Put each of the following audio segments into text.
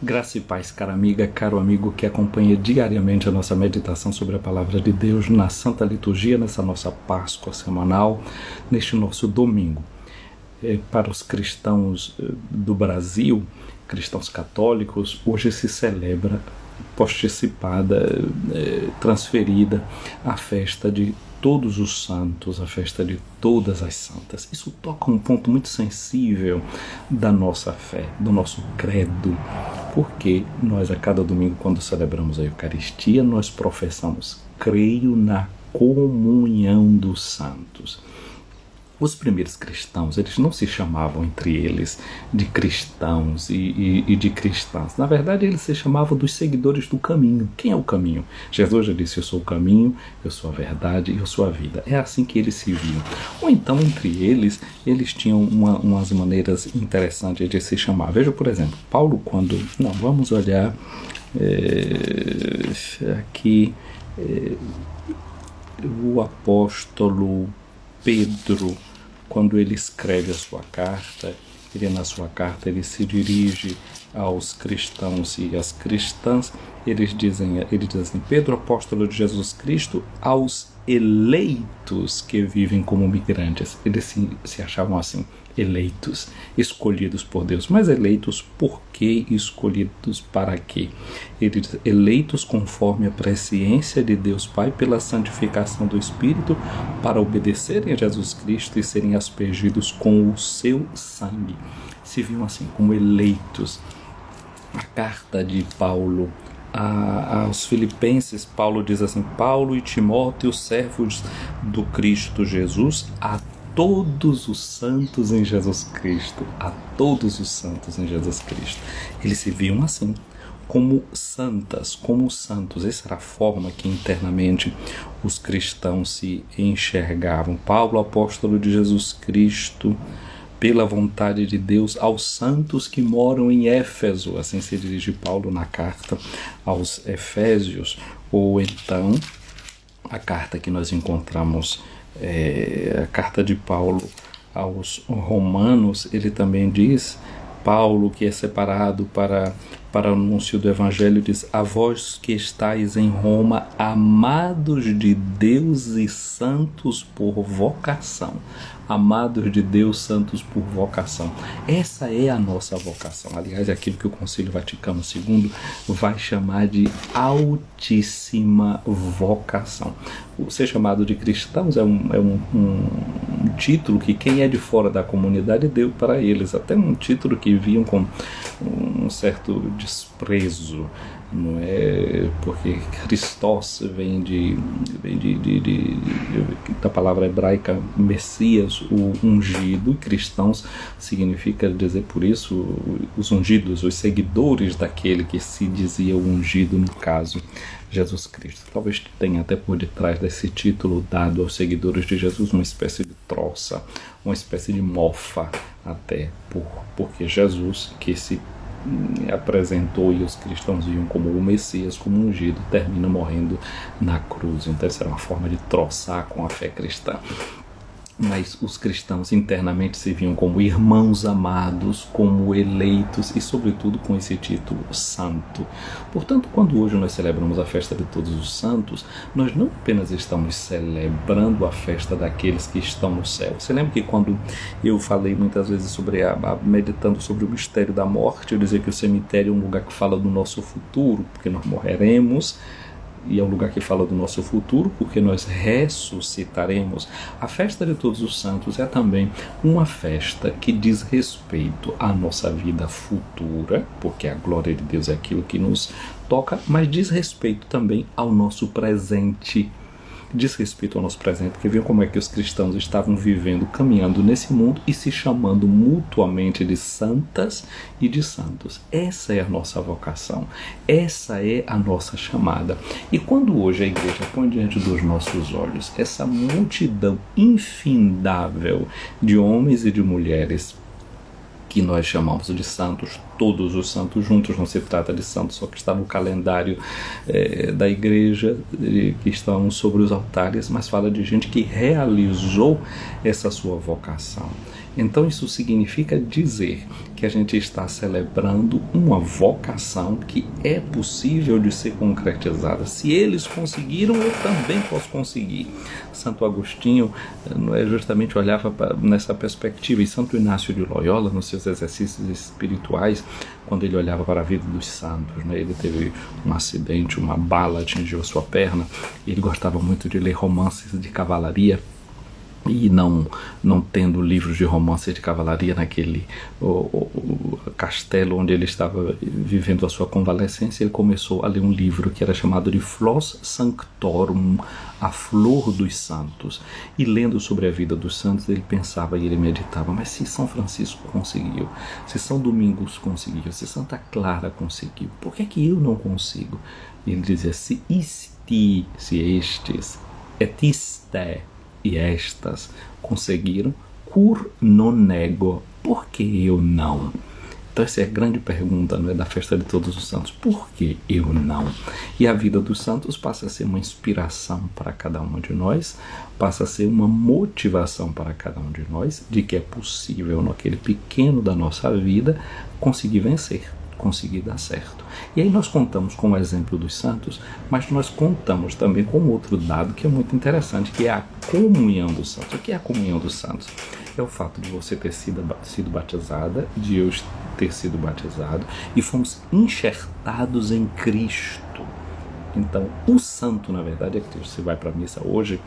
Graça e paz, cara amiga, caro amigo que acompanha diariamente a nossa meditação sobre a Palavra de Deus na Santa Liturgia, nessa nossa Páscoa semanal, neste nosso domingo. Para os cristãos do Brasil, cristãos católicos, hoje se celebra, posticipada, transferida, a festa de todos os santos, a festa de todas as santas. Isso toca um ponto muito sensível da nossa fé, do nosso credo, porque nós a cada domingo, quando celebramos a Eucaristia, nós professamos: creio na comunhão dos santos. Os primeiros cristãos, eles não se chamavam entre eles de cristãos e de cristãs. Na verdade, eles se chamavam dos seguidores do caminho. Quem é o caminho? Jesus já disse: eu sou o caminho, eu sou a verdade e eu sou a vida. É assim que eles se viam. Ou então, entre eles tinham umas maneiras interessantes de se chamar. Veja, por exemplo, Paulo quando... Não, vamos olhar aqui o apóstolo Pedro, quando ele escreve a sua carta, na sua carta ele se dirige aos cristãos e às cristãs. Ele diz assim: Pedro, apóstolo de Jesus Cristo, aos eleitos que vivem como migrantes. Eles se achavam assim, eleitos, escolhidos por Deus. Mas eleitos por quê? Escolhidos para quê? Ele diz: eleitos conforme a presciência de Deus Pai pela santificação do Espírito, para obedecerem a Jesus Cristo e serem aspergidos com o seu sangue. Se viam assim como eleitos. A carta de Paulo aos Filipenses, Paulo diz assim: Paulo e Timóteo, servos do Cristo Jesus, a todos os santos em Jesus Cristo, a todos os santos em Jesus Cristo. Eles se viam assim, como santas, como santos. Essa era a forma que internamente os cristãos se enxergavam. Paulo, apóstolo de Jesus Cristo, pela vontade de Deus, aos santos que moram em Éfeso. Assim se dirige Paulo na carta aos Efésios. Ou então, a carta que nós encontramos, a carta de Paulo aos Romanos, ele também diz, Paulo, que é separado para o anúncio do Evangelho, diz: a vós que estáis em Roma, amados de Deus e santos por vocação. Amados de Deus, santos por vocação. Essa é a nossa vocação. Aliás, é aquilo que o Concílio Vaticano II vai chamar de altíssima vocação. O ser chamado de cristãos é um título que quem é de fora da comunidade deu para eles. Até um título que viam com um certo desprezo, não é? Porque Christos vem da palavra hebraica Messias, o ungido. Cristãos significa dizer, por isso, os ungidos, os seguidores daquele que se dizia o ungido, no caso Jesus Cristo. Talvez tenha até por detrás desse título dado aos seguidores de Jesus uma espécie de troça, uma espécie de mofa, até porque Jesus, que se apresentou e os cristãos viam como o Messias, como ungido, termina morrendo na cruz. Então essa era uma forma de troçar com a fé cristã. Mas os cristãos internamente se viam como irmãos amados, como eleitos e, sobretudo, com esse título santo. Portanto, quando hoje nós celebramos a festa de todos os santos, nós não apenas estamos celebrando a festa daqueles que estão no céu. Você lembra que quando eu falei muitas vezes meditando sobre o mistério da morte, eu dizia que o cemitério é um lugar que fala do nosso futuro, porque nós morreremos, e é um lugar que fala do nosso futuro, porque nós ressuscitaremos. A festa de todos os santos é também uma festa que diz respeito à nossa vida futura, porque a glória de Deus é aquilo que nos toca, mas diz respeito também ao nosso presente. Diz respeito ao nosso presente, porque viu como é que os cristãos estavam vivendo, caminhando nesse mundo e se chamando mutuamente de santas e de santos. Essa é a nossa vocação, essa é a nossa chamada. E quando hoje a igreja põe diante dos nossos olhos essa multidão infindável de homens e de mulheres que nós chamamos de santos, todos os santos juntos, não se trata de santos só que está no calendário da igreja, que estão sobre os altares, mas fala de gente que realizou essa sua vocação. Então isso significa dizer que a gente está celebrando uma vocação que é possível de ser concretizada. Se eles conseguiram, eu também posso conseguir. Santo Agostinho justamente olhava nessa perspectiva, e Santo Inácio de Loyola, nos seus exercícios espirituais, quando ele olhava para a vida dos santos, ele teve um acidente, uma bala atingiu a sua perna, ele gostava muito de ler romances de cavalaria, e não tendo livros de romances de cavalaria naquele castelo onde ele estava vivendo a sua convalescência, ele começou a ler um livro que era chamado de Flos Sanctorum, a Flor dos Santos, e lendo sobre a vida dos santos ele pensava e ele meditava, mas se São Francisco conseguiu, se São Domingos conseguiu, se Santa Clara conseguiu, por que é que eu não consigo? E ele dizia, se estes, et iste, e estas conseguiram, cur non nego, por que eu não? Então essa é a grande pergunta, da festa de todos os santos, por que eu não? E a vida dos santos passa a ser uma inspiração para cada um de nós, passa a ser uma motivação para cada um de nós, de que é possível naquele pequeno da nossa vida conseguir vencer, conseguir dar certo. E aí nós contamos com o exemplo dos santos, mas nós contamos também com outro dado que é muito interessante, que é a comunhão dos santos. O que é a comunhão dos santos? É o fato de você ter sido batizada, de eu ter sido batizado, e fomos enxertados em Cristo. Então, o santo, na verdade, é que você vai para a missa hoje,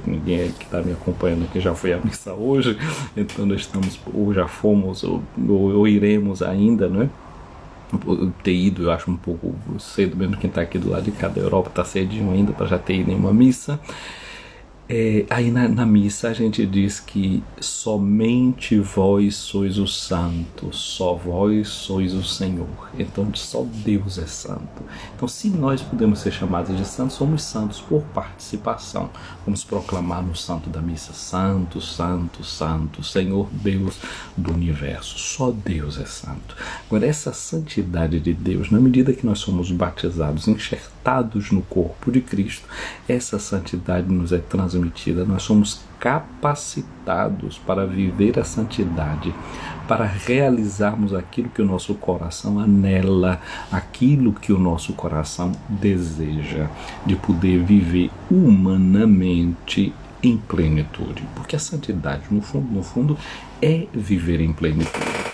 ninguém que está me acompanhando aqui já foi à missa hoje, então nós estamos, ou já fomos, ou iremos ainda, né? Ter ido, eu acho um pouco cedo, mesmo quem está aqui do lado de cá da Europa está cedinho ainda para já ter ido em uma missa. Aí na missa a gente diz que somente vós sois o santo, só vós sois o Senhor. Então só Deus é santo. Então se nós podemos ser chamados de santos, somos santos por participação. Vamos proclamar no santo da missa, santo, santo, santo, Senhor Deus do universo. Só Deus é santo. Agora essa santidade de Deus, na medida que nós somos batizados, enxertados no corpo de Cristo, essa santidade nos é transmitida. Nós somos capacitados para viver a santidade, para realizarmos aquilo que o nosso coração anela, aquilo que o nosso coração deseja, de poder viver humanamente em plenitude, porque a santidade, no fundo, é viver em plenitude.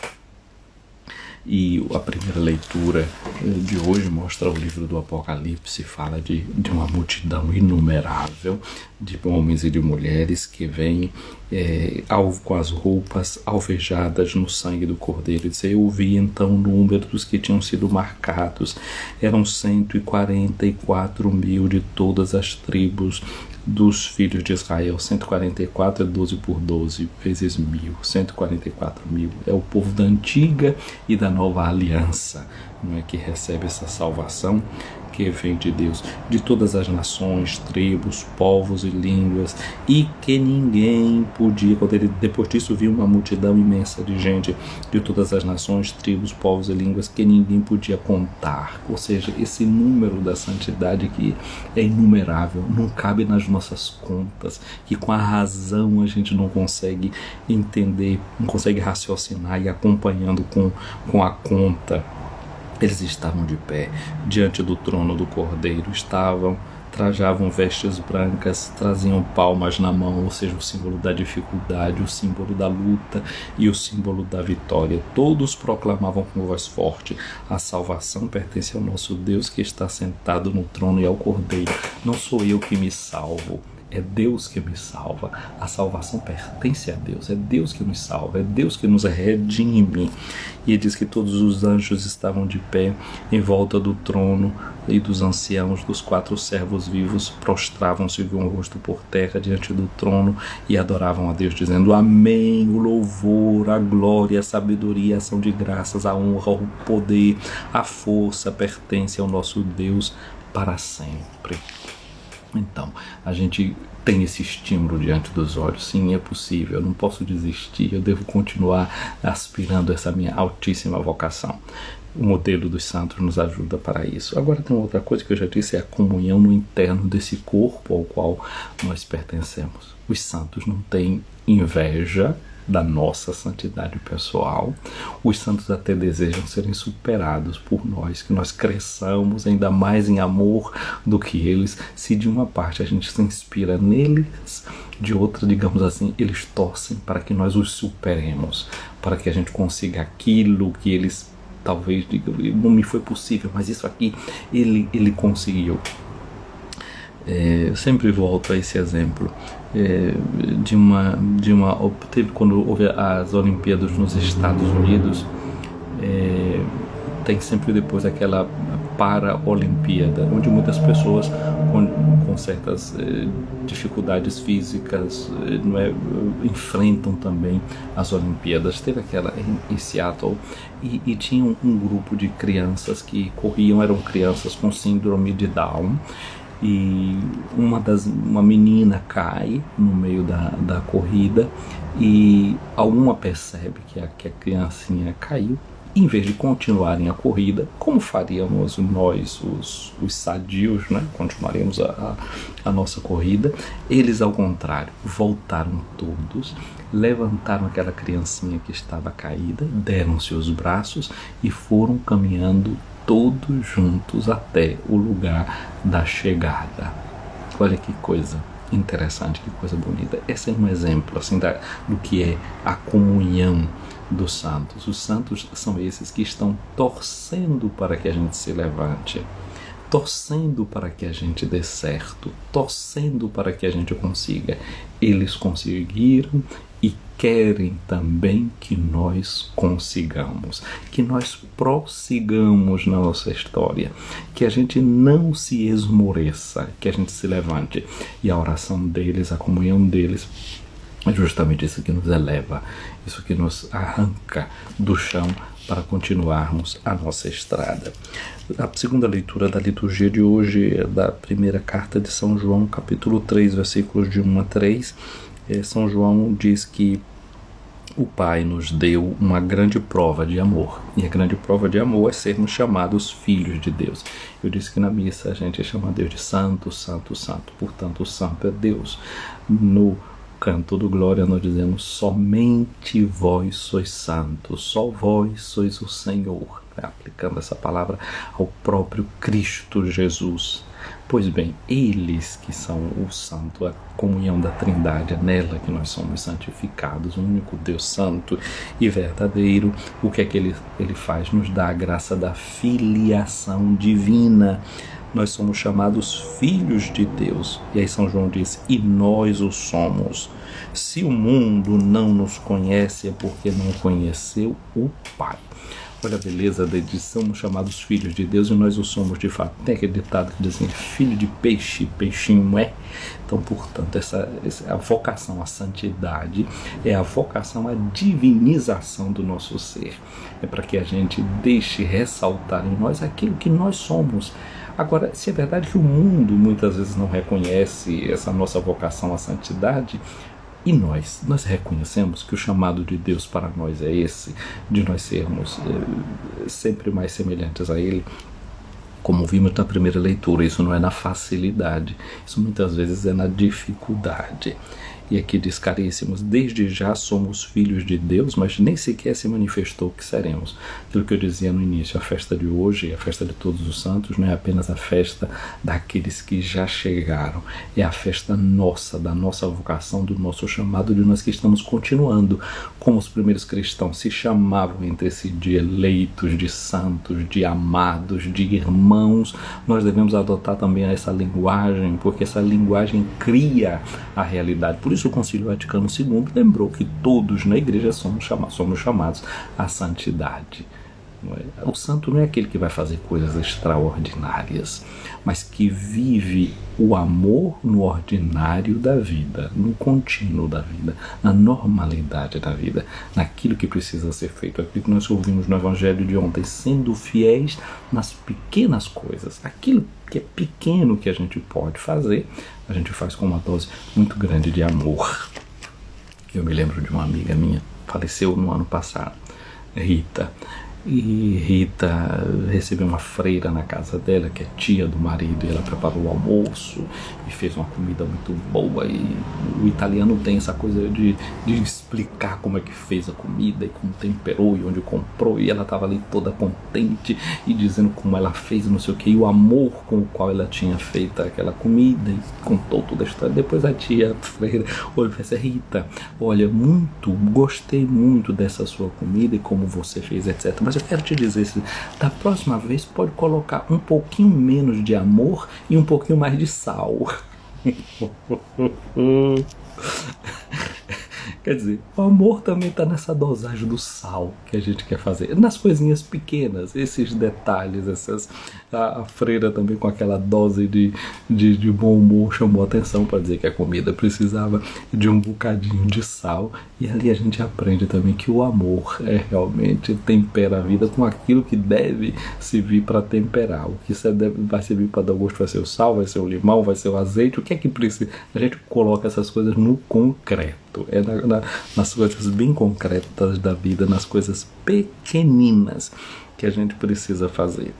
E a primeira leitura de hoje mostra o livro do Apocalipse, fala de uma multidão inumerável de homens e de mulheres que vêm com as roupas alvejadas no sangue do Cordeiro. Eu vi então o número dos que tinham sido marcados, eram 144 mil de todas as tribos dos filhos de Israel. 144 é 12 por 12 vezes 1000, 144 mil. É o povo da antiga e da nova aliança, não é, que recebe essa salvação que vem de Deus, de todas as nações, tribos, povos e línguas, e que ninguém podia, depois disso viu uma multidão imensa de gente de todas as nações, tribos, povos e línguas, que ninguém podia contar. Ou seja, esse número da santidade que é inumerável, não cabe nas nossas contas, que com a razão a gente não consegue entender, não consegue raciocinar e acompanhando com a conta. Eles estavam de pé diante do trono do Cordeiro, trajavam vestes brancas, traziam palmas na mão, ou seja, o símbolo da dificuldade, o símbolo da luta e o símbolo da vitória. Todos proclamavam com voz forte: a salvação pertence ao nosso Deus que está sentado no trono e ao Cordeiro. Não sou eu que me salvo, é Deus que me salva. A salvação pertence a Deus, é Deus que nos salva, é Deus que nos redime. E diz que todos os anjos estavam de pé em volta do trono, e dos anciãos, dos 4 servos vivos, prostravam-se com o rosto por terra diante do trono e adoravam a Deus, dizendo: Amém. O louvor, a glória, a sabedoria, a ação de graças, a honra, o poder, a força pertence ao nosso Deus para sempre. Então, a gente tem esse estímulo diante dos olhos. Sim, é possível, eu não posso desistir, eu devo continuar aspirando essa minha altíssima vocação. O modelo dos santos nos ajuda para isso. Agora tem outra coisa que eu já disse, é a comunhão no interno desse corpo ao qual nós pertencemos. Os santos não têm inveja da nossa santidade pessoal. Os santos até desejam serem superados por nós, que nós cresçamos ainda mais em amor do que eles. Se de uma parte a gente se inspira neles, de outra, digamos assim, eles torcem para que nós os superemos, para que a gente consiga aquilo que eles talvez digam, não me foi possível, mas isso aqui ele conseguiu. Eu sempre volto a esse exemplo teve quando houve as Olimpíadas nos Estados Unidos, tem sempre depois aquela Para-Olimpíada, onde muitas pessoas com certas dificuldades físicas enfrentam também as Olimpíadas. Teve aquela em Seattle e tinha um grupo de crianças que corriam, eram crianças com síndrome de Down, e uma menina cai no meio da corrida e alguma percebe que a criancinha caiu. Em vez de continuarem a corrida, como faríamos nós, os sadios, né? Continuaríamos a nossa corrida, eles, ao contrário, voltaram todos, levantaram aquela criancinha que estava caída, deram-se os braços e foram caminhando todos juntos até o lugar da chegada. Olha que coisa interessante, que coisa bonita. Esse é um exemplo assim, do que é a comunhão dos santos. Os santos são esses que estão torcendo para que a gente se levante, torcendo para que a gente dê certo, torcendo para que a gente consiga. Eles conseguiram e querem também que nós consigamos, que nós prossigamos na nossa história, que a gente não se esmoreça, que a gente se levante. E a oração deles, a comunhão deles, é justamente isso que nos eleva, isso que nos arranca do chão para continuarmos a nossa estrada. A segunda leitura da liturgia de hoje é da primeira carta de São João, capítulo 3, versículos de 1 a 3. São João diz que o Pai nos deu uma grande prova de amor, e a grande prova de amor é sermos chamados filhos de Deus. Eu disse que na missa a gente chama Deus de Santo, Santo, Santo, portanto o Santo é Deus. No canto do Glória nós dizemos: somente vós sois santos, só vós sois o Senhor, aplicando essa palavra ao próprio Cristo Jesus. Pois bem, eles que são o santo, a comunhão da Trindade, é nela que nós somos santificados, o único Deus santo e verdadeiro. O que é que ele faz? Nos dá a graça da filiação divina. Nós somos chamados filhos de Deus. E aí São João diz: e nós o somos. Se o mundo não nos conhece, é porque não conheceu o Pai. Olha a beleza da edição, somos chamados filhos de Deus e nós o somos de fato. Tem aquele ditado que diz assim: filho de peixe, peixinho é. Então, portanto, essa a vocação à santidade é a vocação à divinização do nosso ser. É para que a gente deixe ressaltar em nós aquilo que nós somos. Agora, se é verdade que o mundo muitas vezes não reconhece essa nossa vocação à santidade, e nós reconhecemos que o chamado de Deus para nós é esse, de nós sermos sempre mais semelhantes a Ele. Como vimos na primeira leitura, isso não é na facilidade, isso muitas vezes é na dificuldade. E aqui diz: caríssimos, desde já somos filhos de Deus, mas nem sequer se manifestou que seremos. Aquilo que eu dizia no início, a festa de hoje, a festa de todos os santos, não é apenas a festa daqueles que já chegaram, é a festa nossa, da nossa vocação, do nosso chamado, de nós que estamos continuando. Como os primeiros cristãos se chamavam entre si de eleitos, de santos, de amados, de irmãos, nós devemos adotar também essa linguagem, porque essa linguagem cria a realidade. Por isso o Concílio Vaticano II lembrou que todos na igreja somos chamados à santidade. O santo não é aquele que vai fazer coisas extraordinárias, mas que vive o amor no ordinário da vida, no contínuo da vida, na normalidade da vida, naquilo que precisa ser feito. Aquilo que nós ouvimos no Evangelho de ontem: sendo fiéis nas pequenas coisas. Aquilo que é pequeno que a gente pode fazer, a gente faz com uma dose muito grande de amor. Eu me lembro de uma amiga minha, faleceu no ano passado, Rita. E Rita recebeu uma freira na casa dela, que é tia do marido, e ela preparou o almoço e fez uma comida muito boa. E o italiano tem essa coisa de explicar como é que fez a comida e como temperou e onde comprou, e ela estava ali toda contente e dizendo como ela fez, não sei o que, e o amor com o qual ela tinha feito aquela comida, e contou toda a história. Depois a tia freira olhou e disse: Rita, olha, gostei muito dessa sua comida e como você fez, etc. Mas eu quero te dizer, da próxima vez pode colocar um pouquinho menos de amor e um pouquinho mais de sal. Quer dizer, o amor também está nessa dosagem do sal que a gente quer fazer, nas coisinhas pequenas, esses detalhes, a freira também com aquela dose de bom humor chamou atenção para dizer que a comida precisava de um bocadinho de sal. E ali a gente aprende também que o amor realmente tempera a vida com aquilo que deve servir para temperar. O que vai servir para dar gosto vai ser o sal, vai ser o limão, vai ser o azeite. O que é que precisa? A gente coloca essas coisas no concreto. É nas coisas bem concretas da vida, nas coisas pequeninas que a gente precisa fazer.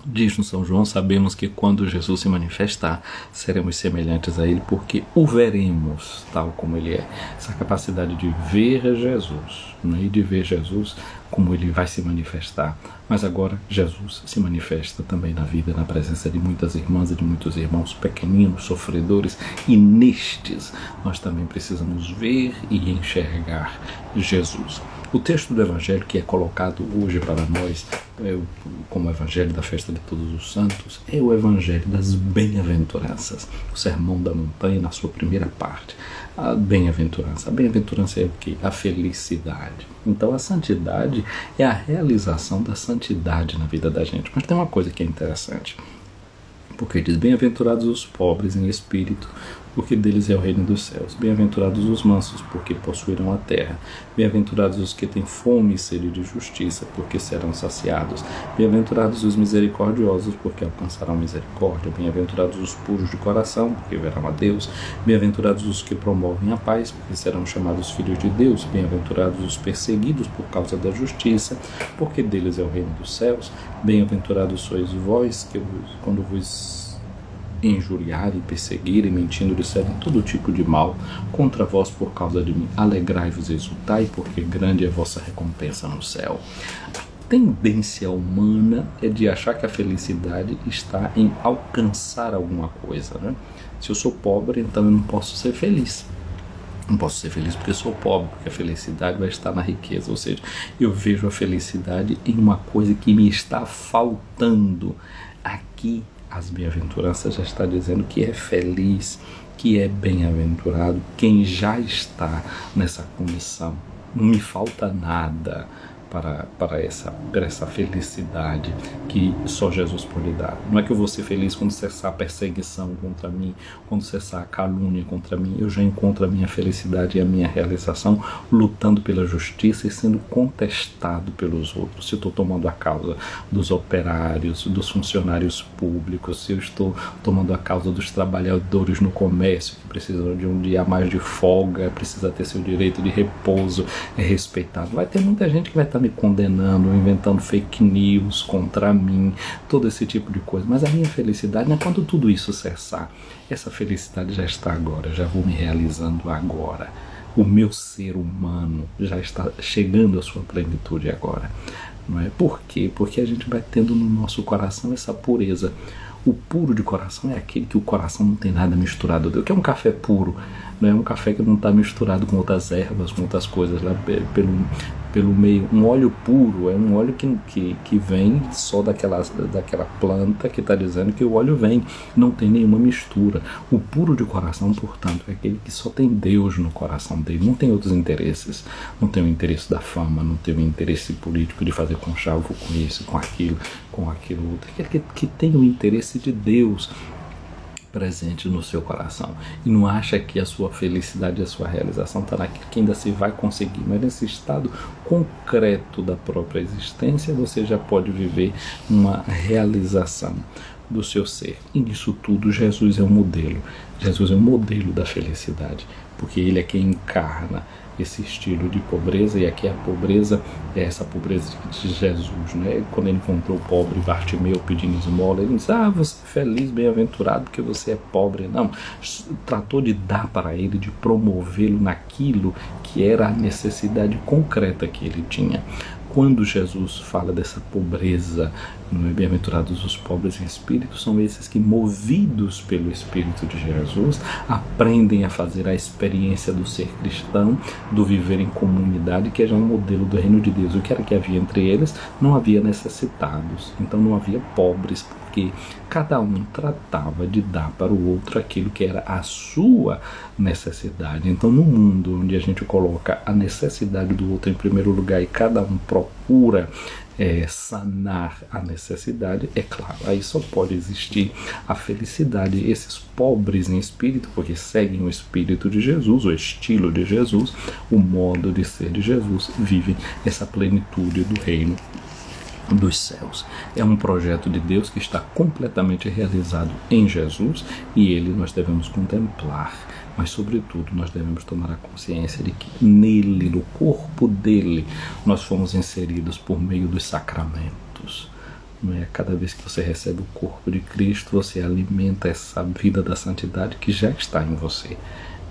Diz no São João: sabemos que quando Jesus se manifestar, seremos semelhantes a Ele, porque o veremos tal como Ele é. Essa capacidade de ver Jesus, né? E de ver Jesus como Ele vai se manifestar. Mas agora Jesus se manifesta também na vida, na presença de muitas irmãs e de muitos irmãos pequeninos, sofredores, e nestes nós também precisamos ver e enxergar Jesus. O texto do Evangelho que é colocado hoje para nós como Evangelho da Festa de Todos os Santos é o Evangelho das Bem-aventuranças, o Sermão da Montanha, na sua primeira parte. A bem-aventurança é o quê? A felicidade. Então a santidade é a realização da santidade na vida da gente. Mas tem uma coisa que é interessante, porque diz: bem-aventurados os pobres em espírito, porque deles é o reino dos céus. Bem-aventurados os mansos, porque possuirão a terra. Bem-aventurados os que têm fome e sede de justiça, porque serão saciados. Bem-aventurados os misericordiosos, porque alcançarão misericórdia. Bem-aventurados os puros de coração, porque verão a Deus. Bem-aventurados os que promovem a paz, porque serão chamados filhos de Deus. Bem-aventurados os perseguidos por causa da justiça, porque deles é o reino dos céus. Bem-aventurados sois vós, quando vos injuriarem, perseguirem, mentindo, disserem todo tipo de mal contra vós por causa de mim. Alegrai-vos e exultai, porque grande é a vossa recompensa no céu. A tendência humana é de achar que a felicidade está em alcançar alguma coisa, né? Se eu sou pobre, então eu não posso ser feliz. Não posso ser feliz porque sou pobre, porque a felicidade vai estar na riqueza. Ou seja, eu vejo a felicidade em uma coisa que me está faltando. Aqui as bem-aventuranças já está dizendo que é feliz, que é bem-aventurado quem já está nessa condição. Não me falta nada para essa felicidade que só Jesus pode dar. Não é que eu vou ser feliz quando cessar a perseguição contra mim, quando cessar a calúnia contra mim. Eu já encontro a minha felicidade e a minha realização lutando pela justiça e sendo contestado pelos outros. Se eu estou tomando a causa dos operários, dos funcionários públicos, se eu estou tomando a causa dos trabalhadores no comércio que precisam de um dia a mais de folga, precisa ter seu direito de repouso respeitado. Vai ter muita gente que vai estar me condenando, inventando fake news contra mim, todo esse tipo de coisa. Mas a minha felicidade não é quando tudo isso cessar. Essa felicidade já está agora, já vou me realizando agora. O meu ser humano já está chegando à sua plenitude agora. Não é? Por quê? Porque a gente vai tendo no nosso coração essa pureza. O puro de coração é aquele que o coração não tem nada misturado. O que é um café puro? Não é um café que não está misturado com outras ervas, com outras coisas lá pelo meio. Um óleo puro é um óleo que vem só daquela planta que está dizendo que o óleo vem. Não tem nenhuma mistura. O puro de coração, portanto, é aquele que só tem Deus no coração dele. Não tem outros interesses. Não tem o interesse da fama, não tem o interesse político de fazer conchavo com isso, com aquilo outro. Aquele que tem o interesse de Deus presente no seu coração, e não acha que a sua felicidade e a sua realização está naquilo que ainda se vai conseguir, mas nesse estado concreto da própria existência você já pode viver uma realização do seu ser. E nisso tudo Jesus é um modelo. Jesus é um modelo da felicidade, porque ele é quem encarna esse estilo de pobreza, e aqui a pobreza é essa pobreza de Jesus, né? Quando ele encontrou o pobre Bartimeu pedindo esmola, ele disse: você é feliz, bem-aventurado porque você é pobre. Não, tratou de dar para ele, de promovê-lo naquilo que era a necessidade concreta que ele tinha. Quando Jesus fala dessa pobreza, não é? Bem-aventurados os pobres em espírito, são esses que, movidos pelo Espírito de Jesus, aprendem a fazer a experiência do ser cristão, do viver em comunidade, que é já um modelo do reino de Deus. O que era que havia entre eles? Não havia necessitados, então não havia pobres, porque cada um tratava de dar para o outro aquilo que era a sua necessidade. Então, no mundo onde a gente coloca a necessidade do outro em primeiro lugar e cada um procura sanar a necessidade, é claro, aí só pode existir a felicidade. Esses pobres em espírito, porque seguem o Espírito de Jesus, o estilo de Jesus, o modo de ser de Jesus, vivem essa plenitude do reino dos céus. É um projeto de Deus que está completamente realizado em Jesus, e ele nós devemos contemplar, mas sobretudo nós devemos tomar a consciência de que nele, no corpo dele, nós fomos inseridos por meio dos sacramentos. Cada vez que você recebe o corpo de Cristo, você alimenta essa vida da santidade que já está em você.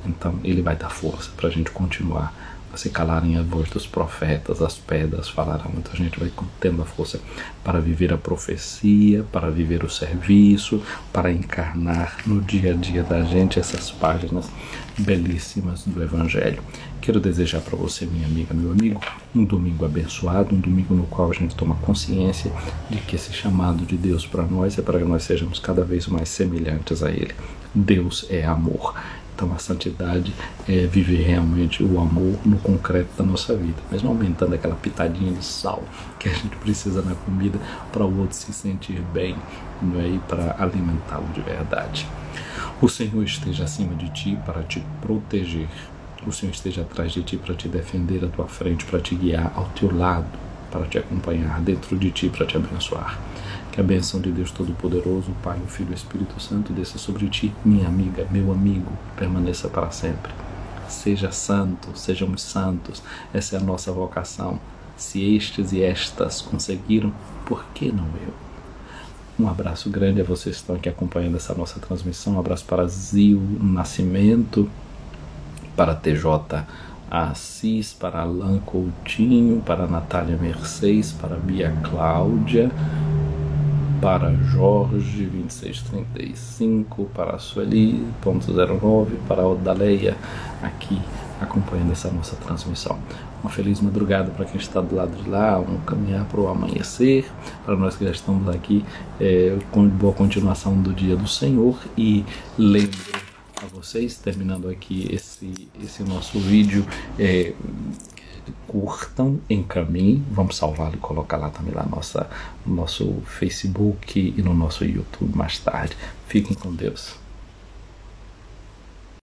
Então ele vai dar força para a gente continuar. Se calarem a voz dos profetas, as pedras falarão. Então a gente vai tendo a força para viver a profecia, para viver o serviço, para encarnar no dia a dia da gente essas páginas belíssimas do Evangelho. Quero desejar para você, minha amiga, meu amigo, um domingo abençoado, um domingo no qual a gente toma consciência de que esse chamado de Deus para nós é para que nós sejamos cada vez mais semelhantes a Ele. Deus é amor. Então a santidade é viver realmente o amor no concreto da nossa vida, mas não aumentando aquela pitadinha de sal que a gente precisa na comida para o outro se sentir bem, não é? E para alimentá-lo de verdade. O Senhor esteja acima de ti para te proteger. O Senhor esteja atrás de ti para te defender, à tua frente para te guiar, ao teu lado para te acompanhar, dentro de ti para te abençoar. Que a bênção de Deus Todo-Poderoso, o Pai, o Filho e o Espírito Santo desça sobre ti, minha amiga, meu amigo, permaneça para sempre. Seja santo, sejamos santos, essa é a nossa vocação. Se estes e estas conseguiram, por que não eu? Um abraço grande a vocês que estão aqui acompanhando essa nossa transmissão. Um abraço para Zil Nascimento, para TJ Assis, para Alan Coutinho, para Natália Mercedes, para Bia Cláudia, para Jorge 2635, para a Sueli.09, para a Odaleia, aqui acompanhando essa nossa transmissão. Uma feliz madrugada para quem está do lado de lá, um caminhar para o amanhecer, para nós que já estamos aqui, com boa continuação do dia do Senhor. E lembro a vocês, terminando aqui esse nosso vídeo, curtam, encaminhem, vamos salvá-lo e colocar lá também lá no nosso Facebook e no nosso YouTube mais tarde. Fiquem com Deus.